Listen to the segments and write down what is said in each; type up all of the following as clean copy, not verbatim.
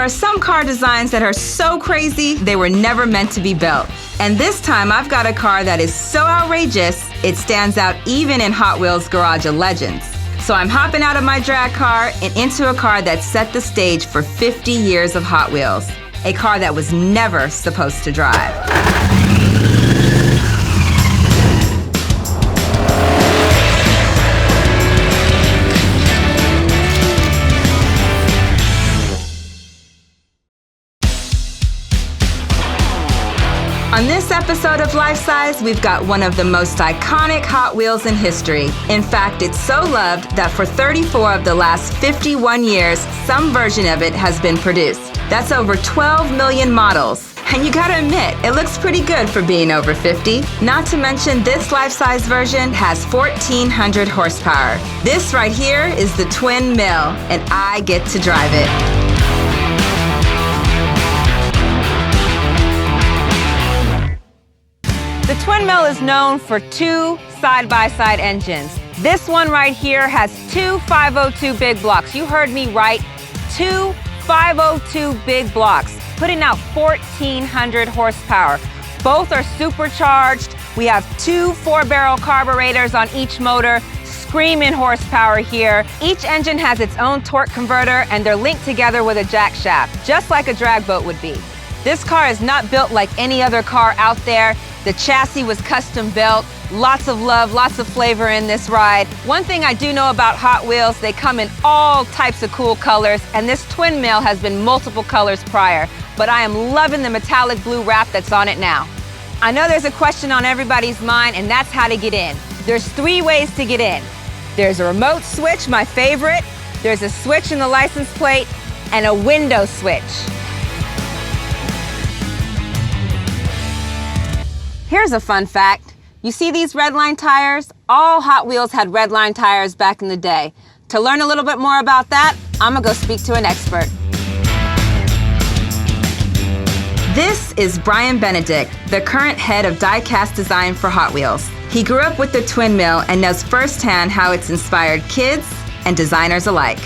are some car designs that are so crazy, they were never meant to be built. And this time, I've got a car that is so outrageous, it stands out even in Hot Wheels Garage of Legends. So I'm hopping out of my drag car and into a car that set the stage for 50 years of Hot Wheels. A car that was never supposed to drive. On this episode of Life Size, we've got one of the most iconic Hot Wheels in history. In fact, it's so loved that for 34 of the last 51 years, some version of it has been produced. That's over 12 million models. And you gotta admit, it looks pretty good for being over 50. Not to mention, this life-size version has 1,400 horsepower. This right here is the Twin Mill, and I get to drive it. The Twin Mill is known for two side-by-side engines. This one right here has two 502 big blocks. You heard me right, two 502 big blocks, putting out 1,400 horsepower. Both are supercharged. We have two 4-barrel carburetors on each motor, screaming horsepower here. Each engine has its own torque converter, and they're linked together with a jack shaft, just like a drag boat would be. This car is not built like any other car out there. The chassis was custom built. Lots of love, lots of flavor in this ride. One thing I do know about Hot Wheels, they come in all types of cool colors, and this Twin Mill has been multiple colors prior, but I am loving the metallic blue wrap that's on it now. I know there's a question on everybody's mind, and that's how to get in. There's 3 ways to get in. There's a remote switch, my favorite. There's a switch in the license plate, and a window switch. Here's a fun fact. You see these redline tires? All Hot Wheels had redline tires back in the day. To learn a little bit more about that, I'm gonna go speak to an expert. This is Brian Benedict, the current head of die-cast design for Hot Wheels. He grew up with the Twin Mill and knows firsthand how it's inspired kids and designers alike.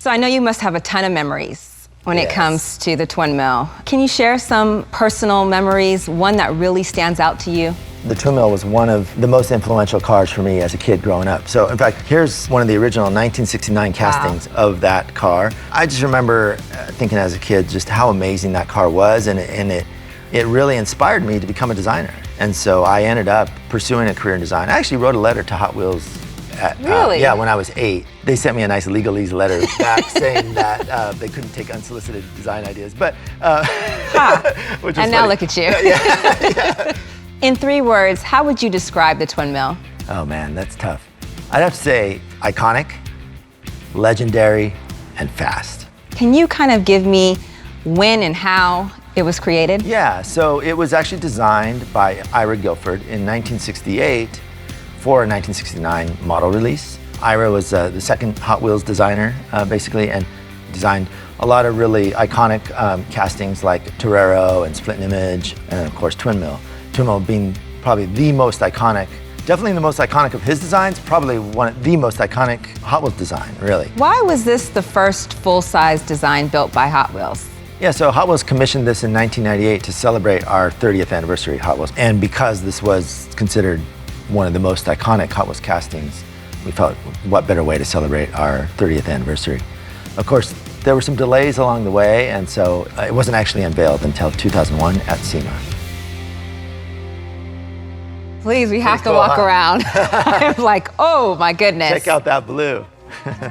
So I know you must have a ton of memories when it comes to the Twin Mill. Can you share some personal memories, one that really stands out to you? The Twin Mill was one of the most influential cars for me as a kid growing up. So in fact, here's one of the original 1969 castings of that car. I just remember thinking as a kid just how amazing that car was, and it really inspired me to become a designer. And so I ended up pursuing a career in design. I actually wrote a letter to Hot Wheels Really? Yeah, when I was 8. They sent me a nice legalese letter back saying that they couldn't take unsolicited design ideas. But which and now funny. Look at you. Yeah. In 3 words, how would you describe the Twin Mill? Oh man, that's tough. I'd have to say iconic, legendary, and fast. Can you kind of give me when and how it was created? Yeah, so it was actually designed by Ira Guilford in 1968 for a 1969 model release. Ira was the second Hot Wheels designer, basically, and designed a lot of really iconic castings like Torero and Split Image, and of course Twin Mill. Twin Mill being probably the most iconic, definitely the most iconic of his designs, probably the most iconic Hot Wheels design, really. Why was this the first full-size design built by Hot Wheels? Yeah, so Hot Wheels commissioned this in 1998 to celebrate our 30th anniversary of Hot Wheels. And because this was considered one of the most iconic Hot Wheels castings, we felt what better way to celebrate our 30th anniversary. Of course, there were some delays along the way, and so it wasn't actually unveiled until 2001 at SEMA. Please, we have to walk around. I'm like, oh my goodness. Check out that blue.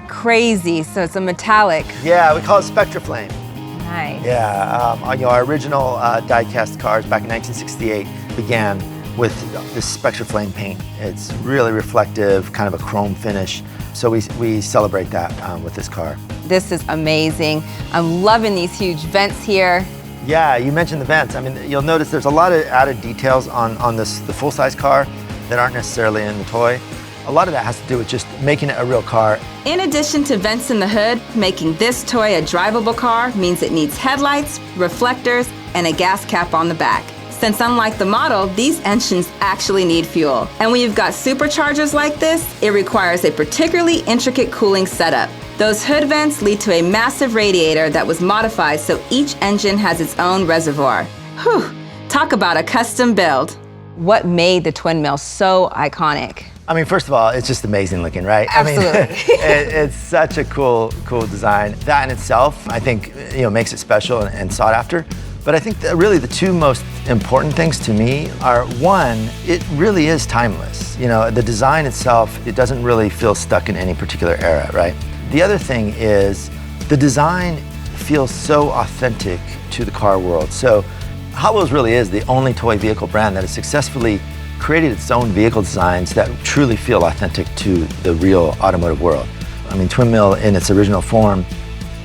Crazy, so it's a metallic. Yeah, we call it Spectraflame. Nice. Yeah, our original die-cast cars back in 1968 began with this Spectraflame paint. It's really reflective, kind of a chrome finish. So we celebrate that with this car. This is amazing. I'm loving these huge vents here. Yeah, you mentioned the vents. I mean, you'll notice there's a lot of added details on the full-size car that aren't necessarily in the toy. A lot of that has to do with just making it a real car. In addition to vents in the hood, making this toy a drivable car means it needs headlights, reflectors, and a gas cap on the back. since unlike the model, these engines actually need fuel. And when you've got superchargers like this, it requires a particularly intricate cooling setup. Those hood vents lead to a massive radiator that was modified so each engine has its own reservoir. Whew, talk about a custom build. What made the twin mill so iconic? I mean, first of all, it's just amazing looking, right? Absolutely. I mean, it's such a cool design. That in itself, I think, makes it special and sought after. But I think that really the two most important things to me are, one, it really is timeless. The design itself, it doesn't really feel stuck in any particular era, right? The other thing is the design feels so authentic to the car world. So Hot Wheels really is the only toy vehicle brand that has successfully created its own vehicle designs that truly feel authentic to the real automotive world. I mean, Twin Mill in its original form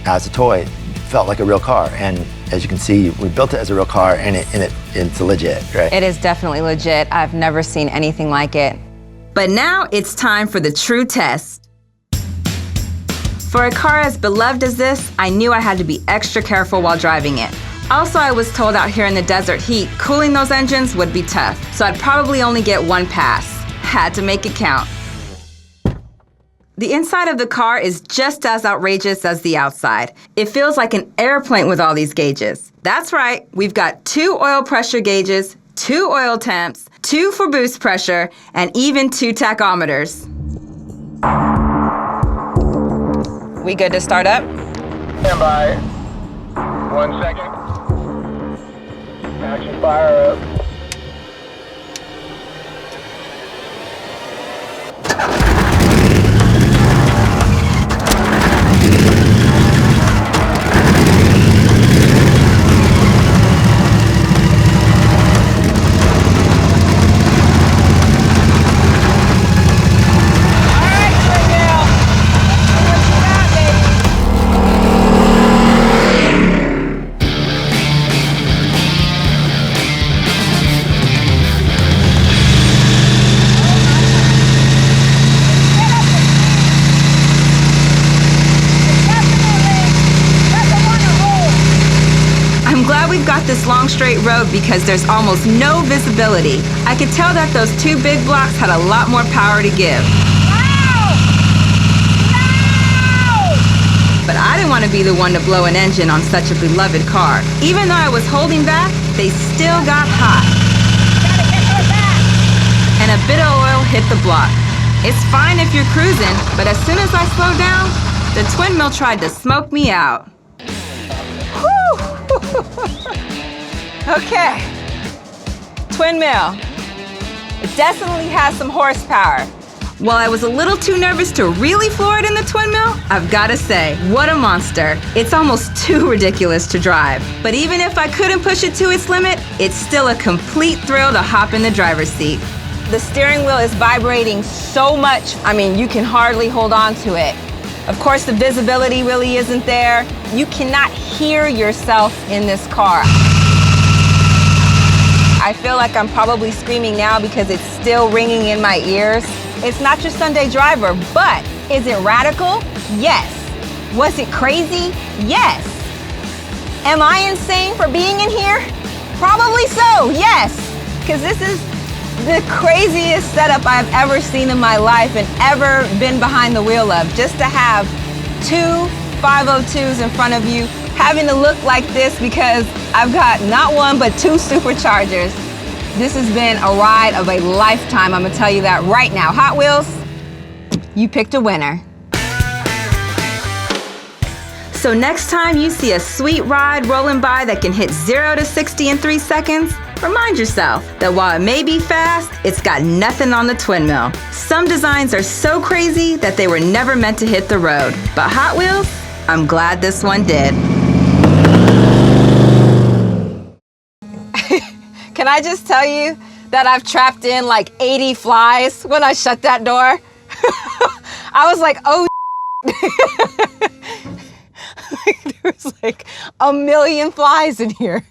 as a toy felt like a real car, and as you can see, we built it as a real car, and it's legit, right? It is definitely legit. I've never seen anything like it. But now it's time for the true test. For a car as beloved as this, I knew I had to be extra careful while driving it. Also, I was told out here in the desert heat, cooling those engines would be tough, so I'd probably only get one pass. Had to make it count. The inside of the car is just as outrageous as the outside. It feels like an airplane with all these gauges. That's right, we've got 2 oil pressure gauges, 2 oil temps, 2 for boost pressure, and even 2 tachometers. We good to start up? Stand by. 1 second. Action fire up. This long straight road because there's almost no visibility. I could tell that those 2 big blocks had a lot more power to give. But I didn't want to be the one to blow an engine on such a beloved car. Even though I was holding back, they still got hot. And a bit of oil hit the block. It's fine if you're cruising, but as soon as I slowed down, the twin mill tried to smoke me out. Okay, twin mill. It definitely has some horsepower. While I was a little too nervous to really floor it in the twin mill, I've gotta say, what a monster. It's almost too ridiculous to drive. But even if I couldn't push it to its limit, it's still a complete thrill to hop in the driver's seat. The steering wheel is vibrating so much, I mean, you can hardly hold on to it. Of course, the visibility really isn't there. You cannot hear yourself in this car. I feel like I'm probably screaming now because it's still ringing in my ears. It's not your Sunday driver, but is it radical? Yes. Was it crazy? Yes. Am I insane for being in here? Probably so, yes. Because this is the craziest setup I've ever seen in my life and ever been behind the wheel of. Just to have 2 502s in front of you, having to look like this because I've got not 1 but 2 superchargers. This has been a ride of a lifetime, I'm gonna tell you that right now. Hot Wheels, you picked a winner. So next time you see a sweet ride rolling by that can hit 0 to 60 in 3 seconds, remind yourself that while it may be fast, it's got nothing on the twin mill. Some designs are so crazy that they were never meant to hit the road. But Hot Wheels, I'm glad this one did. Can I just tell you that I've trapped in like 80 flies when I shut that door? I was like, oh, there was like 1 million flies in here.